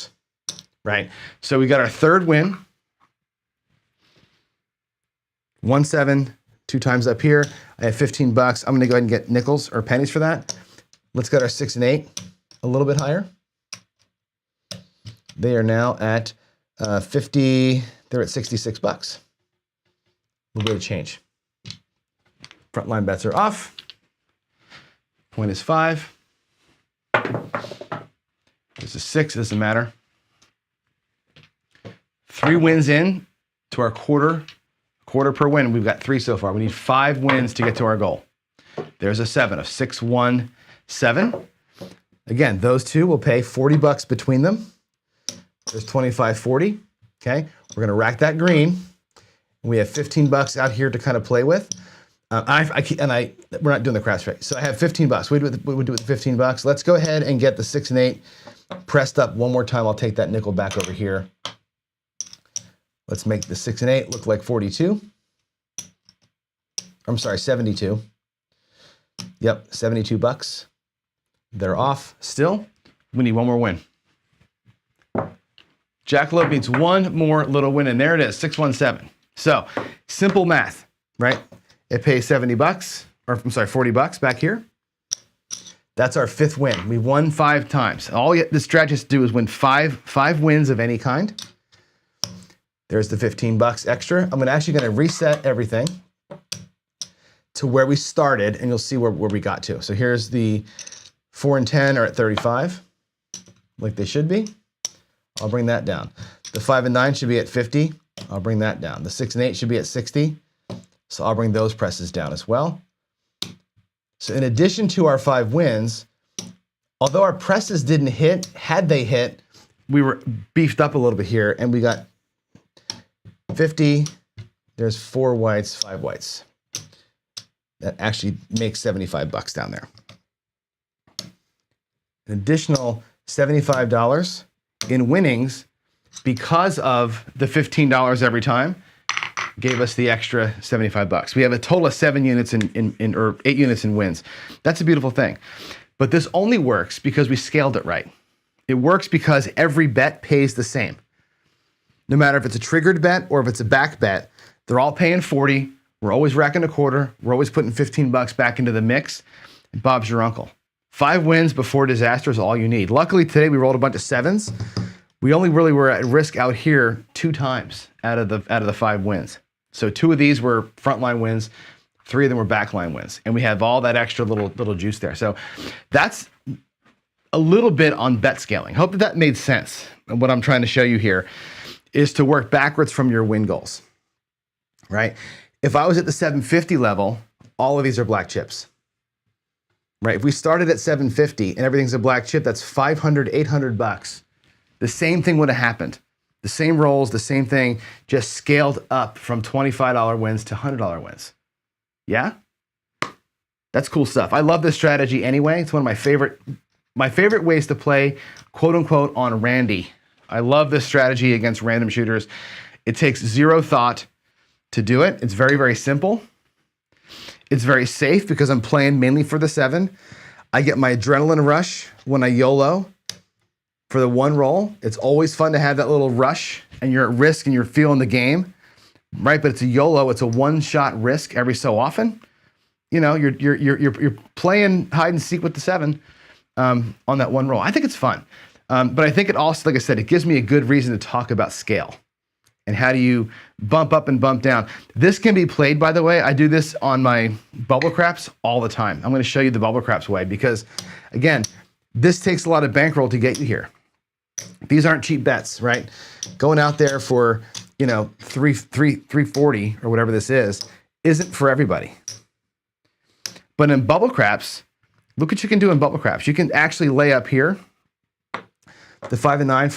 right? So we got our third win. 1-7, 2 times up here. I have $15. I'm going to go ahead and get nickels or pennies for that. Let's get our 6 and 8 a little bit higher. They are now at 50. They're at $66. A little bit of change. Frontline bets are off. Point is 5. There's a 6. It doesn't matter. 3 wins in to our quarter per win. We've got 3 so far. We need 5 wins to get to our goal. There's a 7 of 6, 1, 7. Again, those two will pay $40 between them. There's 25, 40. Okay, we're gonna rack that green. We have $15 out here to kind of play with. We're not doing the crash rate. So I have $15. We would do it with $15. Let's go ahead and get the 6 and 8 pressed up one more time. I'll take that nickel back over here. Let's make the 6 and 8 look like 42. I'm sorry, 72. Yep, $72. They're off still. We need one more win. Jackalope needs one more little win, and there it is, 617. So, simple math, right? It pays $70, or I'm sorry, $40 back here. That's our 5th win. We won 5 times. All this strategy has to do is win five wins of any kind. There's the $15 extra. I'm actually gonna reset everything to where we started, and you'll see where we got to. So here's the 4 and 10 are at 35, like they should be. I'll bring that down. The 5 and 9 should be at 50. I'll bring that down. The 6 and 8 should be at 60. So I'll bring those presses down as well. So in addition to our 5 wins, although our presses didn't hit, had they hit, we were beefed up a little bit here, and we got 50. There's 4 whites, 5 whites. That actually makes $75 down there. An additional $75 in winnings because of the $15 every time gave us the extra $75. We have a total of 7 units or 8 units in wins. That's a beautiful thing. But this only works because we scaled it right. It works because every bet pays the same. No matter if it's a triggered bet or if it's a back bet, they're all paying 40. We're always racking a quarter. We're always putting $15 back into the mix. And Bob's your uncle. 5 wins before disaster is all you need. Luckily today we rolled a bunch of 7s. We only really were at risk out here 2 times out of the 5 wins. So 2 of these were frontline wins, 3 of them were backline wins, and we have all that extra little juice there. So that's a little bit on bet scaling. Hope that made sense. And what I'm trying to show you here is to work backwards from your win goals, right? If I was at the 750 level, all of these are black chips. Right, if we started at 750 and everything's a black chip, that's $500, $800. The same thing would have happened. The same rolls, the same thing, just scaled up from $25 wins to $100 wins. Yeah? That's cool stuff. I love this strategy anyway. It's one of my favorite ways to play, quote unquote, on Randy. I love this strategy against random shooters. It takes 0 thought to do it. It's very, very simple. It's very safe because I'm playing mainly for the 7. I get my adrenaline rush when I YOLO for the 1 roll. It's always fun to have that little rush and you're at risk and you're feeling the game, right? But it's a YOLO. It's a 1-shot risk every so often. You know, you're playing hide and seek with the 7 on that 1 roll. I think it's fun. But I think it also, like I said, it gives me a good reason to talk about scale. And how do you bump up and bump down? This can be played, by the way. I do this on my bubble craps all the time. I'm going to show you the bubble craps way because, again, this takes a lot of bankroll to get you here. These aren't cheap bets, right? Going out there for, 340 or whatever this is, isn't for everybody. But in bubble craps, look what you can do in bubble craps. You can actually lay up here the 5 and 9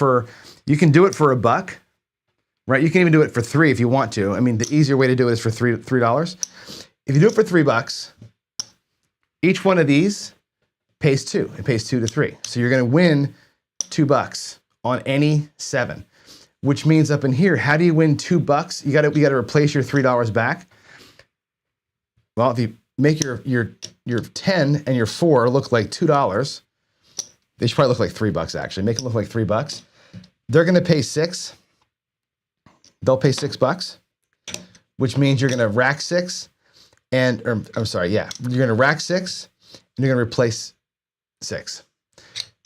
you can do it for $1, right? You can even do it for $3 if you want to. I mean, the easier way to do it is for $3. If you do it for $3, each one of these pays 2. It pays 2 to 3. So you're going to win $2 on any 7, which means up in here, how do you win $2? You got to replace your $3 back. Well, if you make your 10 and your 4 look like $2, they should probably look like $3 actually. Make it look like $3. They're going to pay 6. They'll pay $6, which means you're going to rack 6 you're going to rack 6 and you're going to replace 6.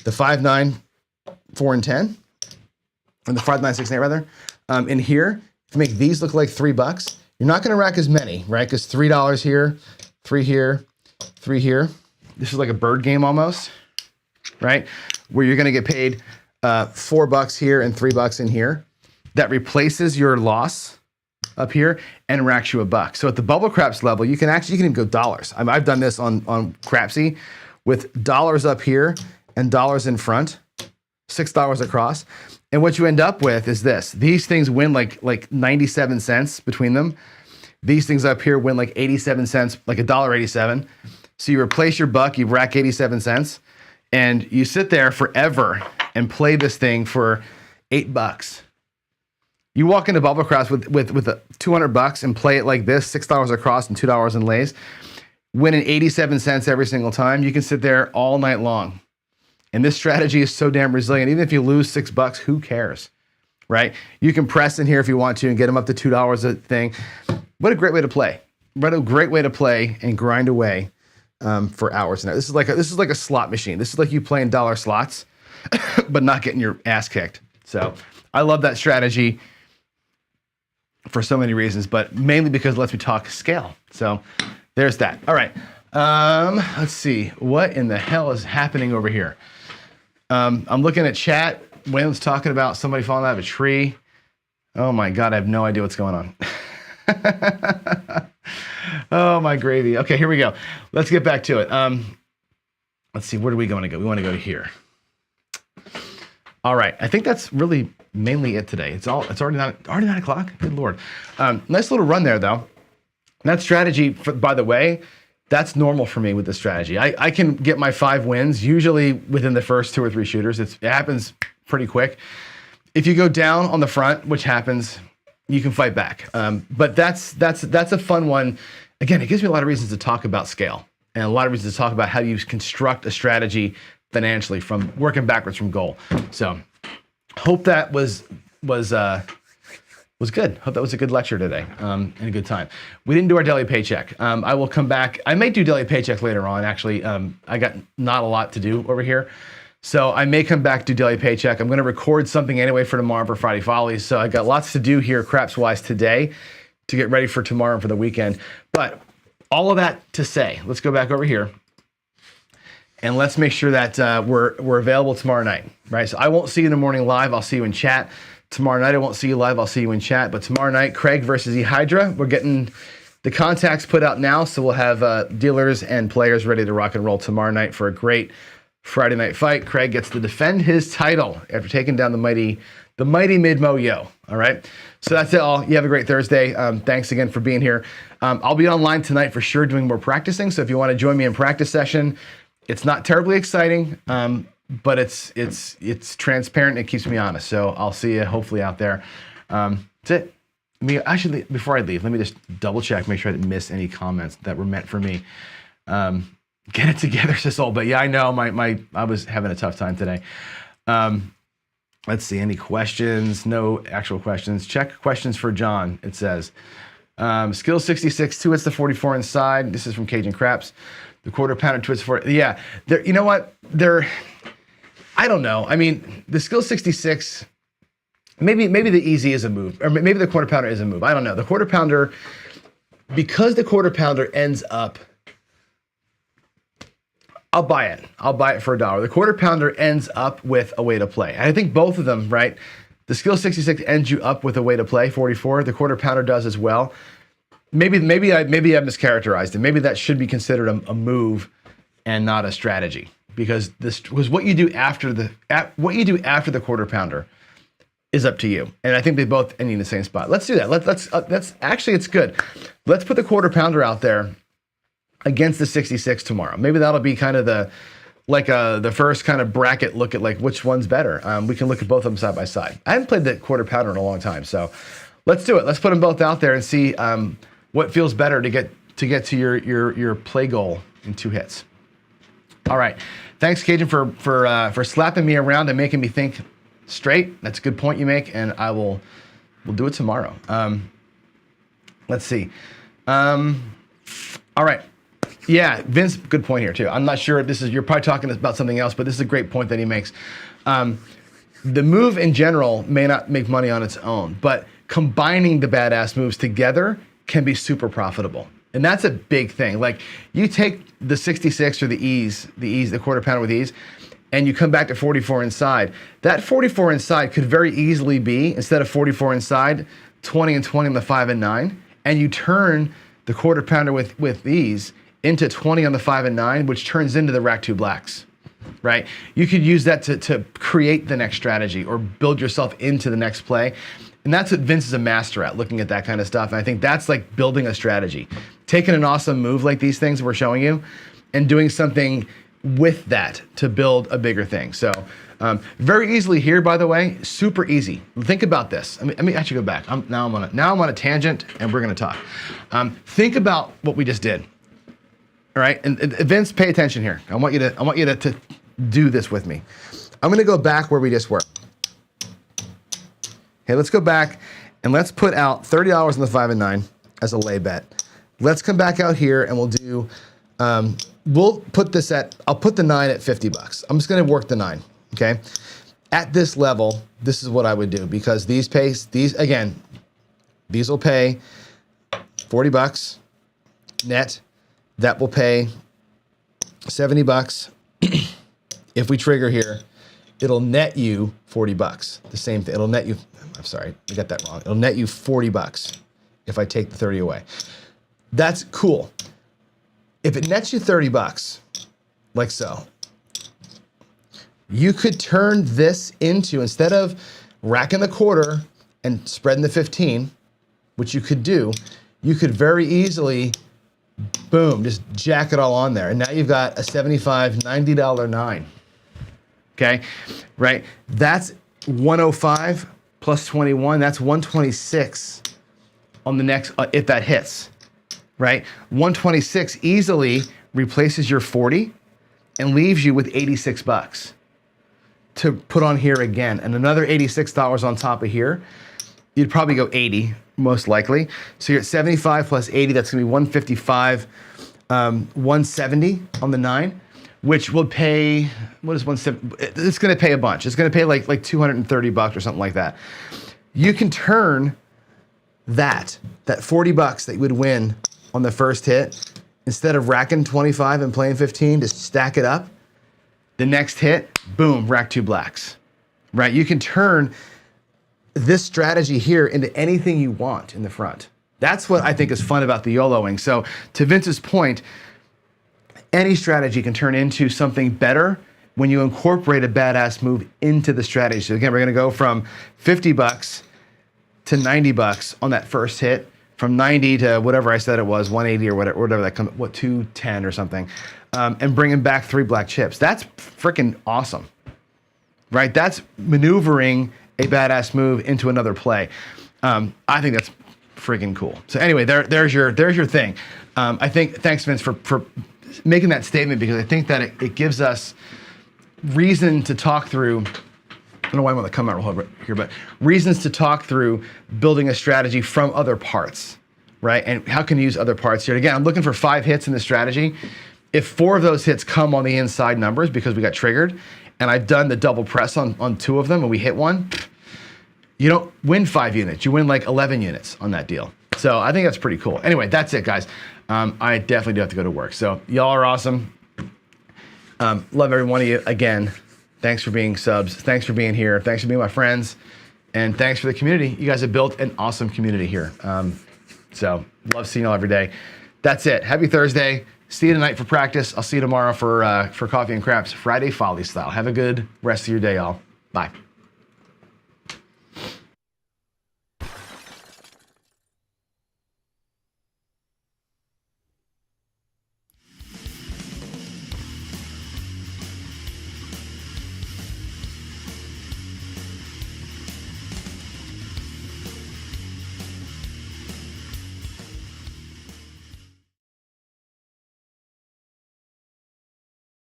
The 5, 9, 4, and 10, and the 5, 9, 6, and 8 rather. In here, if you make these look like $3, you're not going to rack as many, right? Because $3 here, 3 here, 3 here. This is like a bird game almost, right? Where you're going to get paid $4 here and $3 in here. That replaces your loss up here and racks you $1. So at the bubble craps level, you can even go dollars. I've done this on Crapsy with dollars up here and dollars in front, $6 across. And what you end up with is this. These things win like 97 cents between them. These things up here win like 87 cents, like $1.87. So you replace your buck, you rack 87 cents, and you sit there forever and play this thing for $8. You walk into bubble craps with $200 and play it like this, $6 across and $2 in lays, winning 87 cents every single time. You can sit there all night long. And this strategy is so damn resilient. Even if you lose $6, who cares, right? You can press in here if you want to and get them up to $2 a thing. What a great way to play. What a great way to play and grind away for hours. Now, this is like a slot machine. This is like you playing dollar slots, but not getting your ass kicked. So I love that strategy for so many reasons, but mainly because it lets me talk scale. So there's that. All right. Let's see. What in the hell is happening over here? I'm looking at chat. Waylon's talking about somebody falling out of a tree. Oh my God, I have no idea what's going on. Oh my gravy. Okay, here we go. Let's get back to it. Let's see, where do we want to go? We want to go to here. All right, I think that's really mainly it today. It's already 9 o'clock. Good Lord. Nice little run there though. That strategy, by the way, that's normal for me with this strategy. I can get my 5 wins usually within the first 2 or 3 shooters. It happens pretty quick. If you go down on the front, which happens, you can fight back. But that's a fun one. Again, it gives me a lot of reasons to talk about scale and a lot of reasons to talk about how you construct a strategy financially from working backwards from goal. So hope that was good. Hope that was a good lecture today and a good time. We didn't do our daily paycheck. I will come back. I may do daily paycheck later on. Actually, I got not a lot to do over here. So I may come back to daily paycheck. I'm going to record something anyway for tomorrow for Friday Follies. So I got lots to do here craps-wise today to get ready for tomorrow and for the weekend. But all of that to say, let's go back over here. And let's make sure that we're available tomorrow night, right? So I won't see you in the morning live. I'll see you in chat. Tomorrow night, I won't see you live. I'll see you in chat. But tomorrow night, Craig versus E-Hydra. We're getting the contacts put out now. So we'll have dealers and players ready to rock and roll tomorrow night for a great Friday night fight. Craig gets to defend his title after taking down the mighty Midmo Yo. All right. So that's it all. You have a great Thursday. Thanks again for being here. I'll be online tonight for sure doing more practicing. So if you want to join me in practice session, it's not terribly exciting, but it's transparent. And it keeps me honest. So I'll see you hopefully out there. That's it. Actually, before I leave, let me just double check, make sure I didn't miss any comments that were meant for me. Get it together, Sisol. But yeah, I know I was having a tough time today. Let's see, any questions? No actual questions. Check questions for John, it says. Skill 66, 2 hits the 44 inside. This is from Cajun Craps. The quarter pounder twist for it. Yeah, you know what? I don't know. I mean, the skill 66, maybe the easy is a move, or maybe the quarter pounder is a move. I don't know. The quarter pounder, because the quarter pounder ends up, I'll buy it. I'll buy it for $1. The quarter pounder ends up with a way to play. And I think both of them, right? The skill 66 ends you up with a way to play, 44. The quarter pounder does as well. maybe I mischaracterized it. Maybe that should be considered a move and not a strategy, because this was what you do after the quarter pounder is up to you. And I think they both end in the same spot. Let's do that. Let's actually, it's good. Let's put the quarter pounder out there against the 66 tomorrow. Maybe that'll be kind of the first kind of bracket look at like which one's better. We can look at both of them side by side. I haven't played the quarter pounder in a long time, so let's do it. Let's put them both out there and see what feels better to get to your play goal in 2 hits. All right, thanks Cajun for slapping me around and making me think straight. That's a good point you make, and we'll do it tomorrow. Let's see. All right. Yeah, Vince, good point here too. I'm not sure if you're probably talking about something else, but this is a great point that he makes. The move in general may not make money on its own, but combining the badass moves together can be super profitable. And that's a big thing. Like you take the 66 or the quarter pounder with ease, and you come back to 44 inside. That 44 inside could very easily be, instead of 44 inside, 20 and 20 on the 5 and 9, and you turn the quarter pounder with ease into 20 on the 5 and 9, which turns into the rack 2 blacks, right? You could use that to create the next strategy or build yourself into the next play. And that's what Vince is a master at, looking at that kind of stuff. And I think that's like building a strategy. Taking an awesome move like these things we're showing you and doing something with that to build a bigger thing. So very easily here, by the way, super easy. Think about this. Let me actually go back. Now I'm on a tangent and we're gonna talk. Think about what we just did. All right, and Vince, pay attention here. I want you to do this with me. I'm gonna go back where we just were. Okay, let's go back and let's put out $30 on the 5 and 9 as a lay bet. Let's come back out here and we'll do, we'll put this I'll put the 9 at $50. I'm just gonna work the 9, okay? At this level, this is what I would do, because these will pay $40 net. That will pay $70. If we trigger here, it'll net you $40. The same thing. It'll net you, I'm sorry, I got that wrong. It'll net you $40 if I take the 30 away. That's cool. If it nets you $30, like so, you could turn this into, instead of racking the quarter and spreading the 15, which you could do, you could very easily, boom, just jack it all on there. And now you've got a $75, $90 9. Okay, right? That's 105 plus 21, that's 126 on the next, if that hits, right? 126 easily replaces your 40 and leaves you with $86 to put on here again. And another $86 on top of here. You'd probably go 80, most likely. So you're at 75 plus 80, that's gonna be 155, 170 on the 9, which will pay, what is 170? It's gonna pay a bunch. It's gonna pay like $230 or something like that. You can turn that $40 that you would win on the first hit, instead of racking 25 and playing 15, just stack it up. The next hit, boom, rack 2 blacks, right? You can turn this strategy here into anything you want in the front. That's what I think is fun about the YOLOing. So to Vince's point, any strategy can turn into something better when you incorporate a badass move into the strategy. So again, we're gonna go from $50 to $90 on that first hit, from 90 to whatever I said it was, 180 or whatever that comes, 210 or something, and bringing back 3 black chips. That's freaking awesome, right? That's maneuvering a badass move into another play. I think that's freaking cool. So anyway, there's your thing. I think, thanks Vince for making that statement, because I think that it gives us reason to talk through, I don't know why I'm gonna come out real here, but reasons to talk through building a strategy from other parts, right? And how can you use other parts here? Again, I'm looking for 5 hits in the strategy. If 4 of those hits come on the inside numbers because we got triggered, and I've done the double press on 2 of them and we hit one, you don't win 5 units, you win like 11 units on that deal. So I think that's pretty cool. Anyway, that's it, guys. I definitely do have to go to work. So y'all are awesome. Love every one of you. Again, thanks for being subs. Thanks for being here. Thanks for being my friends. And thanks for the community. You guys have built an awesome community here. So love seeing y'all every day. That's it. Happy Thursday. See you tonight for practice. I'll see you tomorrow for Coffee and Craps, Friday Folly style. Have a good rest of your day, y'all. Bye.